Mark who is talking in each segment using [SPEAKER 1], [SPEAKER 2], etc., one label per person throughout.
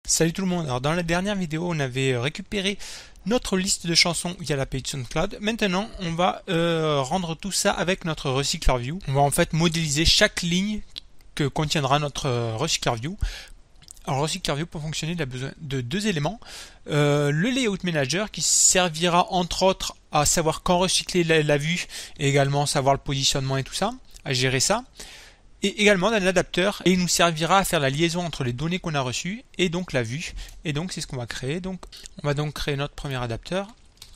[SPEAKER 1] Salut tout le monde. Alors dans la dernière vidéo, on avait récupéré notre liste de chansons via la page SoundCloud. Maintenant, on va rendre tout ça avec notre Recycler View. On va en fait modéliser chaque ligne que contiendra notre Recycler View. Alors Recycler View, pour fonctionner, il a besoin de deux éléments. Le Layout Manager qui servira entre autres à savoir quand recycler la vue et également savoir le positionnement et tout ça, à gérer ça. Et également d'un adapteur, et il nous servira à faire la liaison entre les données qu'on a reçues et donc la vue. Et donc c'est ce qu'on va créer. Donc on va donc créer notre premier adapteur,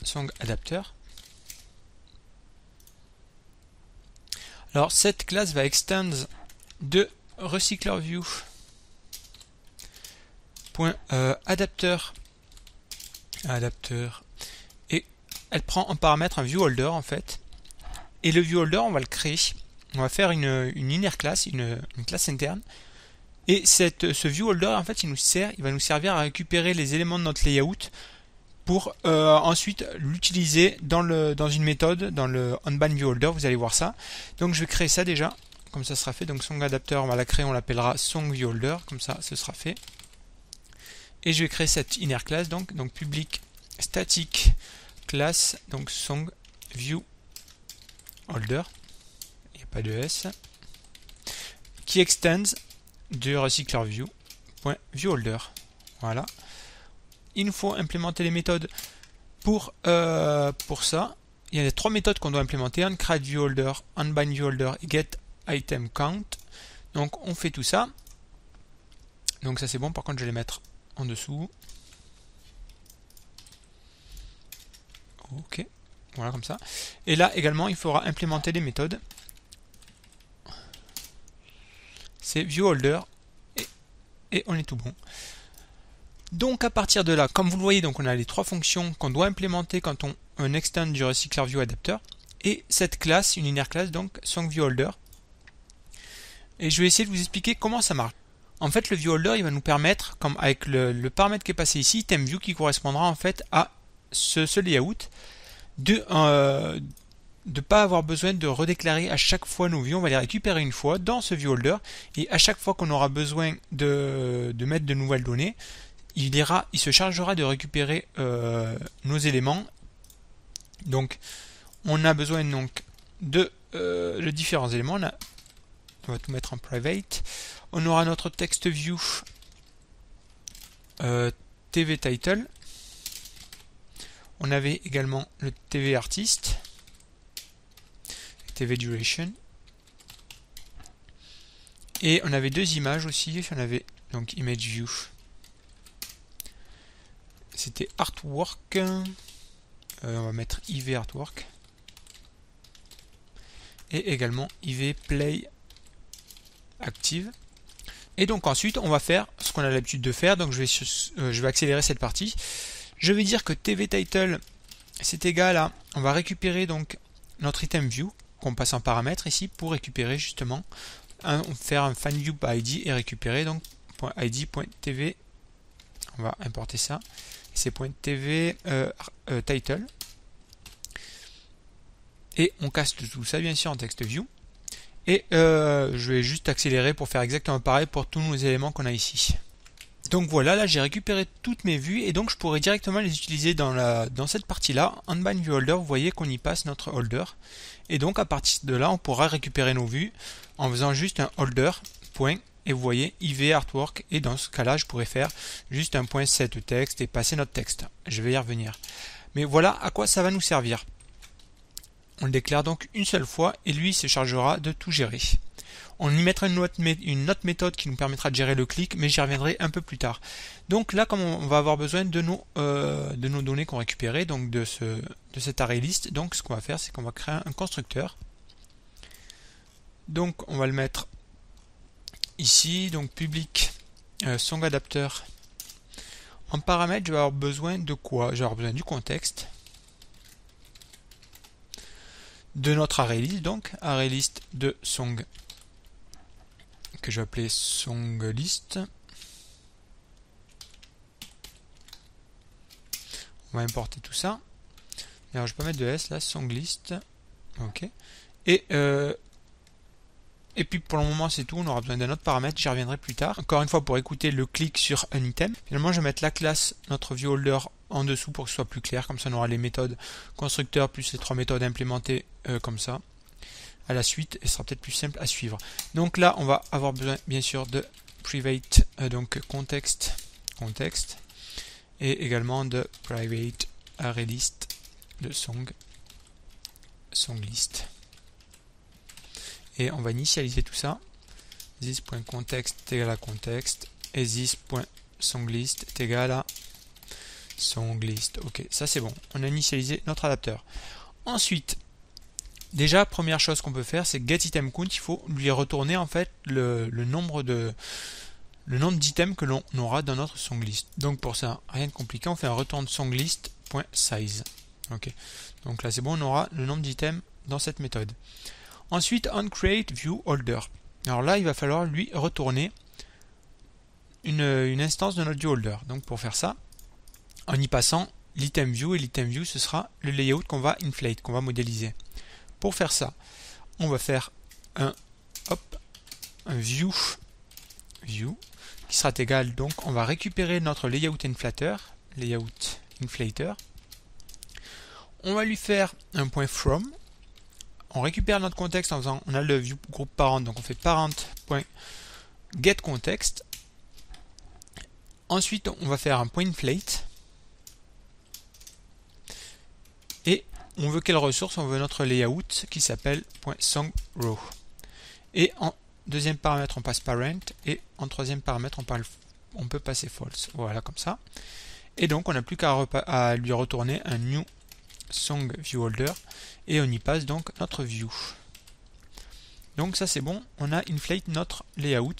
[SPEAKER 1] Song Adapter. Alors cette classe va extend de Recycler View adapteur et elle prend en paramètre un viewholder en fait. Et le viewholder, on va le créer. On va faire une inner class, une classe interne. Et ce viewholder, en fait, il va nous servir à récupérer les éléments de notre layout pour ensuite l'utiliser dans une méthode, dans le onBind viewholder. Vous allez voir ça. Donc je vais créer ça déjà, comme ça sera fait. Donc song adapter, on va la créer, on l'appellera song viewholder, comme ça ce sera fait. Et je vais créer cette inner class, donc public static class, donc song viewholder. Pas de S, qui extends de Recycler View.viewholder. Voilà. Il nous faut implémenter les méthodes pour ça. Il y a trois méthodes qu'on doit implémenter: onCreateViewholder, onBindViewholder et getItemCount. Donc on fait tout ça. Donc ça c'est bon, par contre je vais les mettre en dessous. Ok, voilà comme ça. Et là également il faudra implémenter les méthodes. C'est viewholder et on est tout bon. Donc à partir de là, comme vous le voyez, donc on a les trois fonctions qu'on doit implémenter quand on extend du Recycler View Adapter et cette classe, une inner class, donc SongViewholder. Et je vais essayer de vous expliquer comment ça marche. En fait, le viewholder, il va nous permettre, comme avec le paramètre qui est passé ici, TimeView, qui correspondra en fait à ce layout, de ne pas avoir besoin de redéclarer à chaque fois nos vues. On va les récupérer une fois dans ce viewholder et à chaque fois qu'on aura besoin de mettre de nouvelles données, il se chargera de récupérer nos éléments. Donc on a besoin donc de différents éléments. On va tout mettre en private. On aura notre text view TV title. On avait également le TV artist, TV duration, et on avait deux images aussi. On avait donc image view, c'était artwork, on va mettre IV artwork, et également IV play active. Et donc ensuite on va faire ce qu'on a l'habitude de faire. Donc je vais accélérer cette partie. Je vais dire que TV title c'est égal à, on va récupérer donc notre item view qu'on passe en paramètre ici pour récupérer justement, faire un find view by id et récupérer donc .id.tv. On va importer ça. C'est .tv title. Et on casse tout ça bien sûr en text view. Et je vais juste accélérer pour faire exactement pareil pour tous nos éléments qu'on a ici. Donc voilà, là j'ai récupéré toutes mes vues et donc je pourrais directement les utiliser dans cette partie-là. onBind viewholder, vous voyez qu'on y passe notre holder. Et donc à partir de là, on pourra récupérer nos vues en faisant juste un holder, point, et vous voyez IV artwork. Et dans ce cas-là, je pourrais faire juste un point set texte et passer notre texte. Je vais y revenir. Mais voilà à quoi ça va nous servir. On le déclare donc une seule fois et lui se chargera de tout gérer. On y mettra une autre méthode qui nous permettra de gérer le clic, mais j'y reviendrai un peu plus tard. Donc là, comme on va avoir besoin de nos données qu'on récupérait, donc de cet array list, donc ce qu'on va faire, c'est qu'on va créer un constructeur. Donc on va le mettre ici, donc public song adapter. En paramètre, je vais avoir besoin de quoi? Je vais avoir besoin du contexte, de notre array list, donc array list de song que je vais appeler songlist. On va importer tout ça. Alors je peux mettre de S là, songlist. Ok. Et Et puis pour le moment c'est tout, on aura besoin d'un autre paramètre, j'y reviendrai plus tard. Encore une fois pour écouter le clic sur un item. Finalement je vais mettre la classe, notre viewholder en dessous pour que ce soit plus clair, comme ça on aura les méthodes constructeurs plus les 3 méthodes implémentées comme ça. À la suite, et ce sera peut-être plus simple à suivre. Donc là on va avoir besoin bien sûr de private, donc context, et également de private arraylist de song list. Et on va initialiser tout ça. This.context est égal à context et this.songlist est égal à songlist. Ok, ça c'est bon. On a initialisé notre adapteur. Ensuite, déjà première chose qu'on peut faire, c'est getItemCount. Il faut lui retourner en fait le nombre d'items que l'on aura dans notre songlist. Donc pour ça, rien de compliqué, on fait un return songlist.size. Ok. Donc là c'est bon, on aura le nombre d'items dans cette méthode. Ensuite, onCreateViewHolder. Alors là, il va falloir lui retourner une instance de notre viewholder. Donc pour faire ça, en y passant l'ItemView, et l'ItemView ce sera le layout qu'on va inflate, qu'on va modéliser. Pour faire ça, on va faire un view qui sera égal, donc on va récupérer notre layout inflater, on va lui faire un point from. On récupère notre contexte en faisant, on a le view groupe parent, donc on fait parent.getContext. Ensuite, on va faire un point inflate. Et on veut quelle ressource? On veut notre layout qui s'appelle .songRow. Et en deuxième paramètre, on passe parent. Et en troisième paramètre, on peut passer false. Voilà, comme ça. Et donc, on n'a plus qu'à lui retourner un new song viewholder et on y passe donc notre view. Donc ça c'est bon, on a inflate notre layout,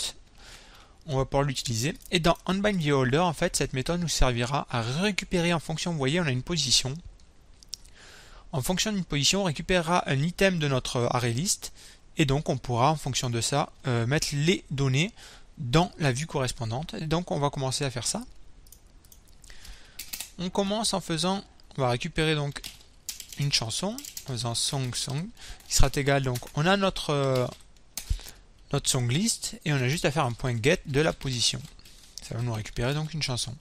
[SPEAKER 1] on va pouvoir l'utiliser. Et dans onBindViewHolder, en fait, cette méthode nous servira à récupérer en fonction, vous voyez, on a une position. En fonction d'une position, on récupérera un item de notre ArrayList et donc on pourra en fonction de ça mettre les données dans la vue correspondante. Et donc on va commencer à faire ça. On commence en faisant, on va récupérer donc une chanson en faisant song qui sera égal, donc on a notre song list et on a juste à faire un point get de la position. Ça va nous récupérer donc une chanson.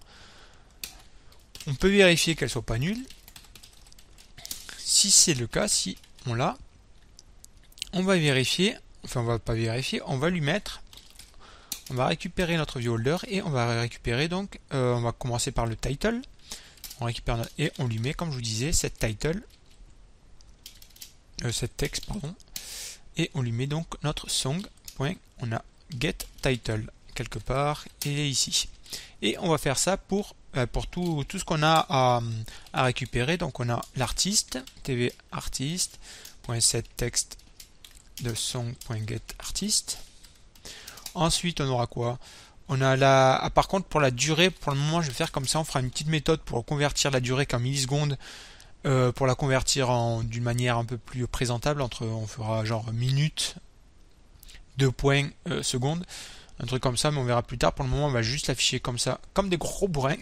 [SPEAKER 1] On peut vérifier qu'elle soit pas nulle. Si c'est le cas, si on l'a, on va vérifier, enfin on va pas vérifier, on va lui mettre, on va récupérer notre viewholder et on va récupérer donc, on va commencer par le title. On récupère et on lui met, comme je vous disais, cette texte, pardon, et on lui met donc notre song. On a get title quelque part, et il est ici. Et on va faire ça pour tout ce qu'on a à récupérer. Donc on a l'artiste, tvartist.setText de song.getArtist. Ensuite on aura quoi? On a par contre pour la durée, pour le moment je vais faire comme ça, on fera une petite méthode pour convertir la durée qu'en millisecondes, pour la convertir d'une manière un peu plus présentable, on fera genre minutes, 2 points secondes, un truc comme ça, mais on verra plus tard. Pour le moment on va juste l'afficher comme ça, comme des gros bourrins.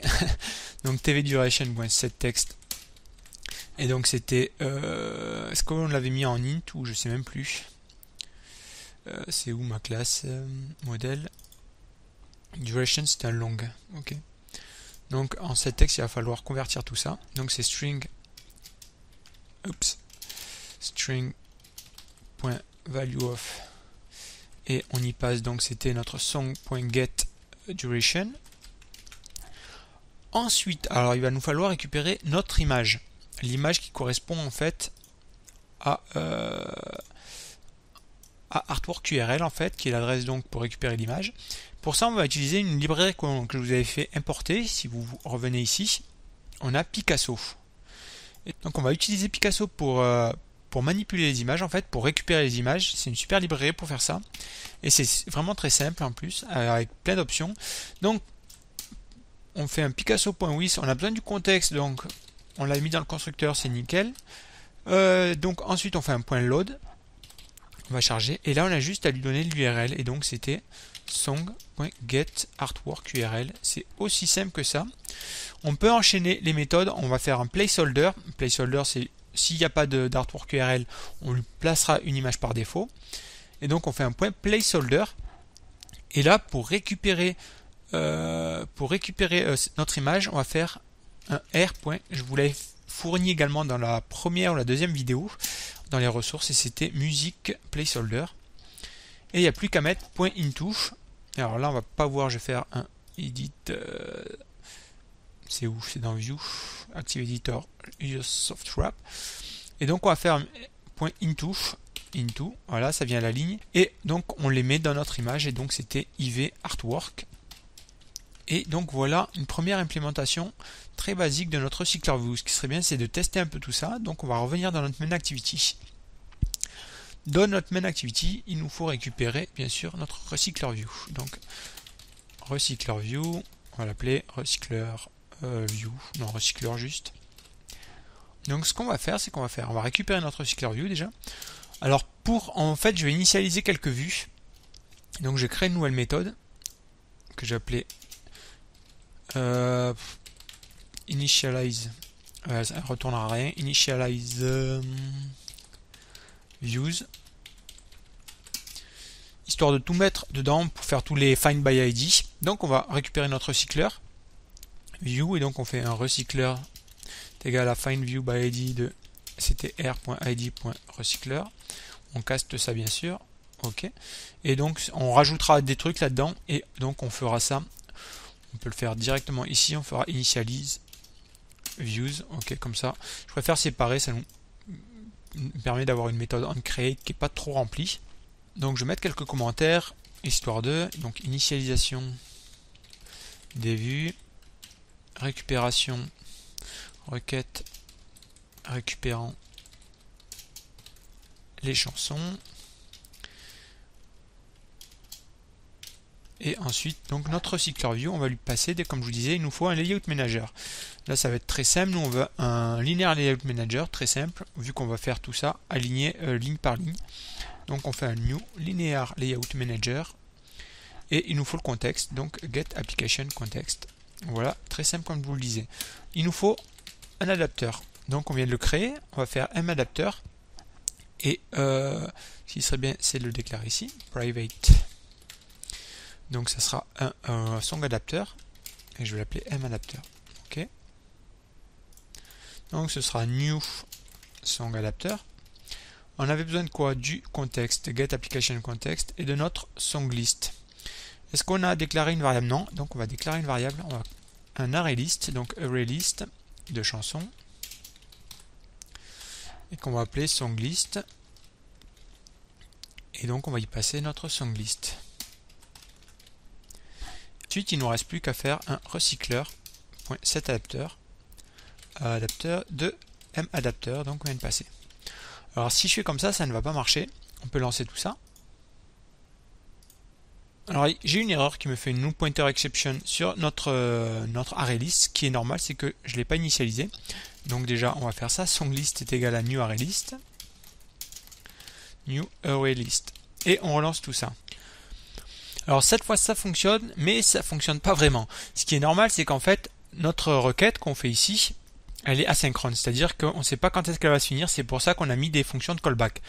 [SPEAKER 1] Donc tvDuration.setText, et donc c'était, est-ce qu'on l'avait mis en int ou je sais même plus, c'est où ma classe modèle? Duration c'était un long, ok. Donc en setText il va falloir convertir tout ça. Donc c'est string string.valueOf et on y passe, donc c'était notre song.getDuration. Ensuite, alors il va nous falloir récupérer notre image, l'image qui correspond en fait à artwork URL en fait, qui est l'adresse donc pour récupérer l'image. Pour ça on va utiliser une librairie que je vous avais fait importer. Si vous revenez ici, on a Picasso. Et donc on va utiliser Picasso pour manipuler les images, en fait, pour récupérer les images. C'est une super librairie pour faire ça. Et c'est vraiment très simple en plus, avec plein d'options. Donc on fait un Picasso.with, on a besoin du contexte, donc on l'a mis dans le constructeur, c'est nickel. Donc ensuite on fait un point load. On va charger et là on a juste à lui donner l'URL et donc c'était song.getArtworkURL. C'est aussi simple que ça. On peut enchaîner les méthodes. On va faire un placeholder. Placeholder, c'est s'il n'y a pas d'artwork URL, on lui placera une image par défaut. et donc on fait un point placeholder. Et là, pour récupérer notre image, on va faire un R. Je vous l'ai fourni également dans la première ou la deuxième vidéo, dans les ressources, et c'était musique placeholder. Et il n'y a plus qu'à mettre point .into. Alors là, on va pas voir, je vais faire un edit. C'est où? C'est dans View, Active Editor, Use Soft Wrap. Et donc on va faire point .into. Voilà, ça vient à la ligne. Et donc on les met dans notre image. Et donc c'était IV Artwork. Et donc voilà une première implémentation très basique de notre RecyclerView. Ce qui serait bien, c'est de tester un peu tout ça. Donc on va revenir dans notre main activity. Dans notre main activity, il nous faut récupérer bien sûr notre RecyclerView. Donc RecyclerView, on va l'appeler RecyclerView, non recycler juste. Donc ce qu'on va faire, c'est on va récupérer notre RecyclerView déjà. Alors en fait, je vais initialiser quelques vues. Donc je crée une nouvelle méthode que j'ai appelée initialize. Ça ne retournera rien. Initialize views. Histoire de tout mettre dedans pour faire tous les find by ID. Donc on va récupérer notre recycler view et donc on fait un recycler égal à find view by ID de ctr.id.recycler. On caste ça bien sûr. Ok. Et donc on rajoutera des trucs là-dedans et donc on fera ça. On peut le faire directement ici. On fera initialize views. Ok, comme ça. Je préfère séparer. Ça nous permet d'avoir une méthode onCreate qui n'est pas trop remplie. Donc je vais mettre quelques commentaires histoire de. Donc initialisation des vues, récupération requête récupérant les chansons. Et ensuite, donc notre RecyclerView, on va lui passer, comme je vous disais, il nous faut un Layout Manager. Là, ça va être très simple. Nous, on veut un Linear Layout Manager, très simple, vu qu'on va faire tout ça aligné ligne par ligne. Donc, on fait un New Linear Layout Manager. Et il nous faut le contexte, donc Get Application Context. Voilà, très simple comme je vous le disais. Il nous faut un adapteur. Donc, on vient de le créer. On va faire adapteur. Et ce qui serait bien, c'est de le déclarer ici, private. Donc ça sera un song adapteur et je vais l'appeler adapteur. Ok. Donc ce sera new song adapteur. On avait besoin de quoi? Du contexte, get application context et de notre song list. Est-ce qu'on a déclaré une variable? Non. Donc on va déclarer une variable. On va un array list, donc array list de chansons et qu'on va appeler song list. Et donc on va y passer notre song list. Ensuite, il ne nous reste plus qu'à faire un recycler.setAdapteur adapteur de adapteur, donc on vient de passer. Alors si je fais comme ça ne va pas marcher. On peut lancer tout ça. Alors j'ai une erreur qui me fait une new pointer exception sur notre array list. Ce qui est normal, c'est que je ne l'ai pas initialisé. Donc déjà, on va faire ça. Song list est égal à new array list. New array list. Et on relance tout ça. Alors cette fois ça fonctionne, mais ça fonctionne pas vraiment. Ce qui est normal, c'est qu'en fait, notre requête qu'on fait ici, elle est asynchrone, c'est-à-dire qu'on ne sait pas quand est-ce qu'elle va se finir, c'est pour ça qu'on a mis des fonctions de callback.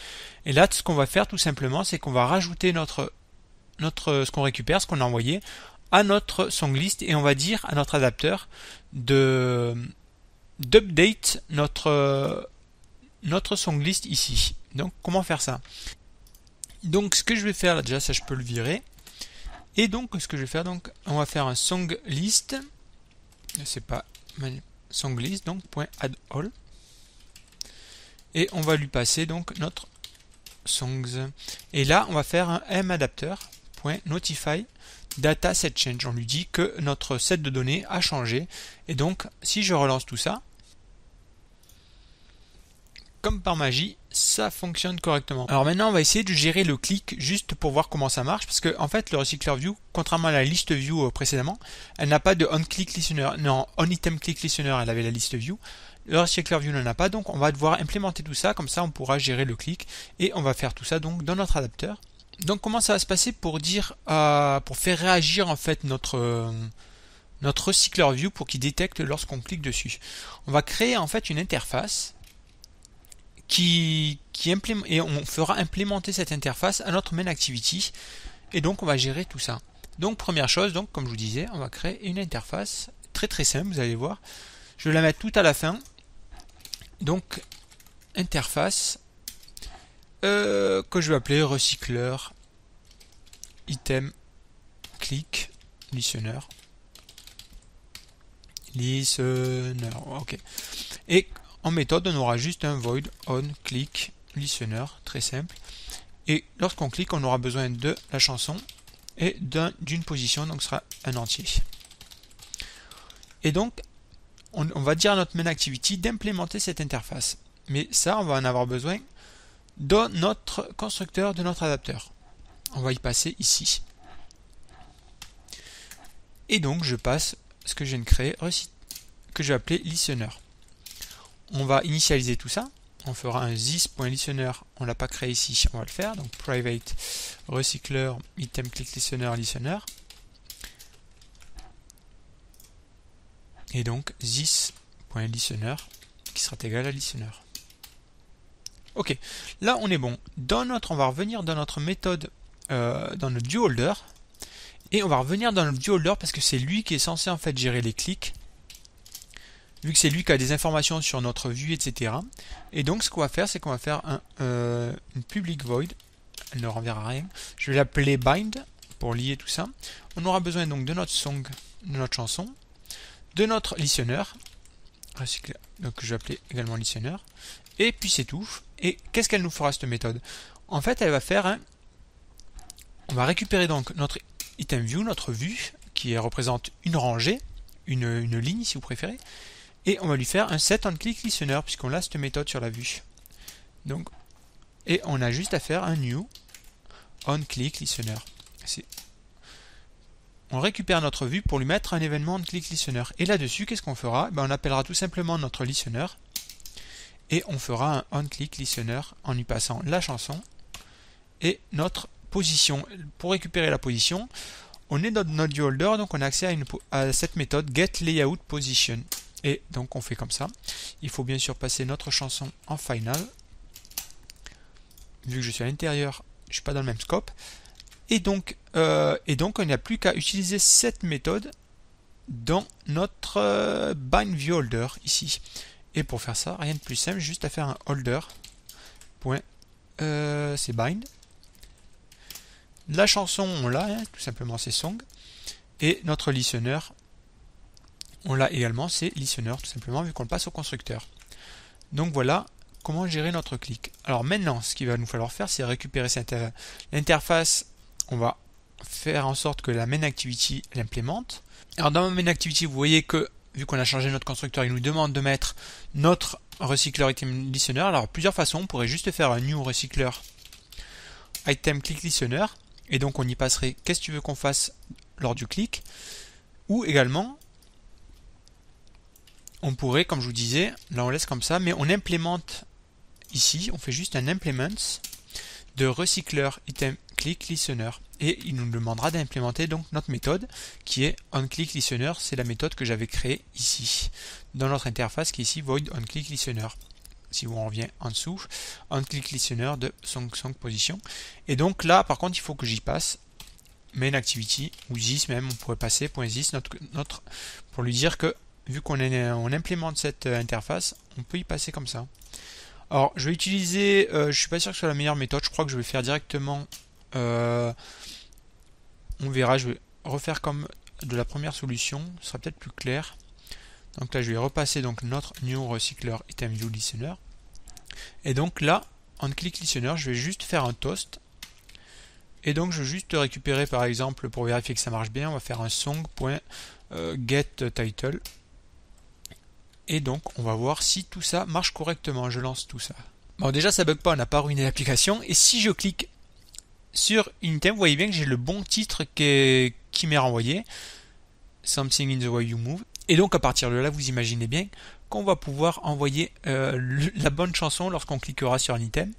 [SPEAKER 1] Et là, ce qu'on va faire tout simplement, c'est qu'on va rajouter ce qu'on récupère, ce qu'on a envoyé, à notre song list, et on va dire à notre adapteur d'update notre song list ici. Donc comment faire ça? Donc ce que je vais faire, là, déjà ça je peux le virer. Et donc ce que je vais faire, donc on va faire un song list, c'est pas song list, donc .add all, et on va lui passer donc notre songs. Et là on va faire un adapteur.notify data set change. On lui dit que notre set de données a changé. Et donc si je relance tout ça, comme par magie, ça fonctionne correctement. Alors maintenant, on va essayer de gérer le clic juste pour voir comment ça marche, parce que en fait, le RecyclerView, contrairement à la liste view précédemment, elle n'a pas de on-click listener. Non, on-item click listener, elle avait la liste view. Le RecyclerView n'en a pas, donc on va devoir implémenter tout ça, comme ça on pourra gérer le clic, et on va faire tout ça donc dans notre adapteur. Donc comment ça va se passer pour faire réagir en fait notre RecyclerView pour qu'il détecte lorsqu'on clique dessus. On va créer en fait une interface et on fera implémenter cette interface à notre main activity. Et donc on va gérer tout ça. Donc première chose, donc comme je vous disais, on va créer une interface très simple, vous allez voir. Je vais la mettre tout à la fin. Donc interface que je vais appeler recycleur item click listener. Ok. Et en méthode, on aura juste un void on click listener, très simple. Et lorsqu'on clique, on aura besoin de la chanson et d'une position, donc ce sera un entier. Et donc, on va dire à notre main activity d'implémenter cette interface. Mais ça, on va en avoir besoin dans notre constructeur de notre adapteur. On va y passer ici. Et donc, je passe ce que je viens de créer, que je vais appeler listener. On va initialiser tout ça. On fera un this.listener. On ne l'a pas créé ici, on va le faire. Donc, private recycleur item click listener. Et donc, this.listener qui sera égal à listener. Ok, là on est bon. On va revenir dans notre méthode, dans notre viewholder. Et on va revenir dans notre viewholder parce que c'est lui qui est censé en fait gérer les clics. Vu que c'est lui qui a des informations sur notre vue, etc. Et donc ce qu'on va faire, c'est qu'on va faire une public void. Elle ne renverra rien. Je vais l'appeler bind pour lier tout ça. On aura besoin donc de notre song, de notre chanson, de notre listener, donc je vais appeler également listener, et puis c'est tout. Et qu'est-ce qu'elle nous fera cette méthode? En fait, elle va faire on va récupérer donc notre item view, notre vue, qui représente une rangée, une ligne si vous préférez, et on va lui faire un set on click listener puisqu'on a cette méthode sur la vue. Donc, et on a juste à faire un new on click listener. On récupère notre vue pour lui mettre un événement on click listener. Et là-dessus, qu'est-ce qu'on fera? On appellera tout simplement notre listener et on fera un on click listener en lui passant la chanson et notre position. Pour récupérer la position, on est dans notre viewholder, donc on a accès à cette méthode getLayoutPosition. Et donc on fait comme ça. Il faut bien sûr passer notre chanson en final. Vu que je suis à l'intérieur, je ne suis pas dans le même scope. Et donc on n'a plus qu'à utiliser cette méthode dans notre bind viewholder ici. Et pour faire ça, rien de plus simple, juste à faire un holder. C'est bind. La chanson, on l'a, tout simplement, c'est song. Et notre listener, on l'a également, c'est listener, tout simplement, vu qu'on le passe au constructeur. Donc voilà comment gérer notre clic. Alors maintenant, ce qu'il va nous falloir faire, c'est récupérer l'interface. On va faire en sorte que la main activity l'implémente. Alors dans ma main activity, vous voyez que, vu qu'on a changé notre constructeur, il nous demande de mettre notre recycleur item listener. Alors plusieurs façons, on pourrait juste faire un new recycleur item click listener. Et donc on y passerait qu'est-ce que tu veux qu'on fasse lors du clic. Ou également, on pourrait, comme je vous disais, là on laisse comme ça, mais on implémente ici, on fait juste un implement de recycleur item click listener. Et il nous demandera d'implémenter donc notre méthode qui est onClick listener. C'est la méthode que j'avais créée ici, dans notre interface qui est ici void onClick listener. Si on revient en dessous, onClick listener de song position. Et donc là, par contre, il faut que j'y passe main activity ou this même, on pourrait passer .this pour lui dire que vu qu'on implémente cette interface, on peut y passer comme ça. Alors, je vais utiliser, je suis pas sûr que ce soit la meilleure méthode. Je crois que je vais faire directement. On verra. Je vais refaire comme de la première solution. Ce sera peut-être plus clair. Donc là, je vais repasser donc notre new recycleur item view listener. Et donc là, en click listener, je vais juste faire un toast. Et donc, je vais juste récupérer, par exemple, pour vérifier que ça marche bien, on va faire un song.getTitle. Et donc, on va voir si tout ça marche correctement. Je lance tout ça. Bon, déjà, ça bug pas, on n'a pas ruiné l'application. Et si je clique sur une item, vous voyez bien que j'ai le bon titre qui m'est renvoyé. Something in the way you move. Et donc, à partir de là, vous imaginez bien qu'on va pouvoir envoyer la bonne chanson lorsqu'on cliquera sur un item.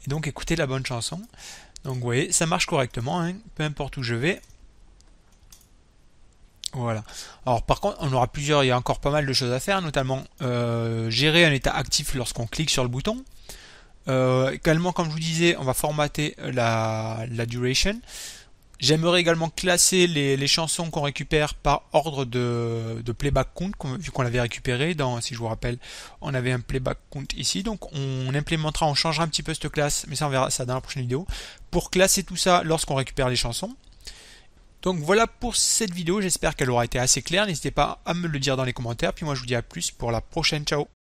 [SPEAKER 1] Et donc, écouter la bonne chanson. Donc, vous voyez, ça marche correctement, hein, peu importe où je vais. Voilà. Alors par contre, il y a encore pas mal de choses à faire, notamment gérer un état actif lorsqu'on clique sur le bouton. Également, comme je vous disais, on va formater la duration. J'aimerais également classer les chansons qu'on récupère par ordre de playback count, vu qu'on l'avait récupéré. Si je vous rappelle, on avait un playback count ici. Donc on implémentera, on changera un petit peu cette classe, mais ça on verra ça dans la prochaine vidéo, pour classer tout ça lorsqu'on récupère les chansons. Donc voilà pour cette vidéo, j'espère qu'elle aura été assez claire. N'hésitez pas à me le dire dans les commentaires. Puis moi je vous dis à plus pour la prochaine. Ciao!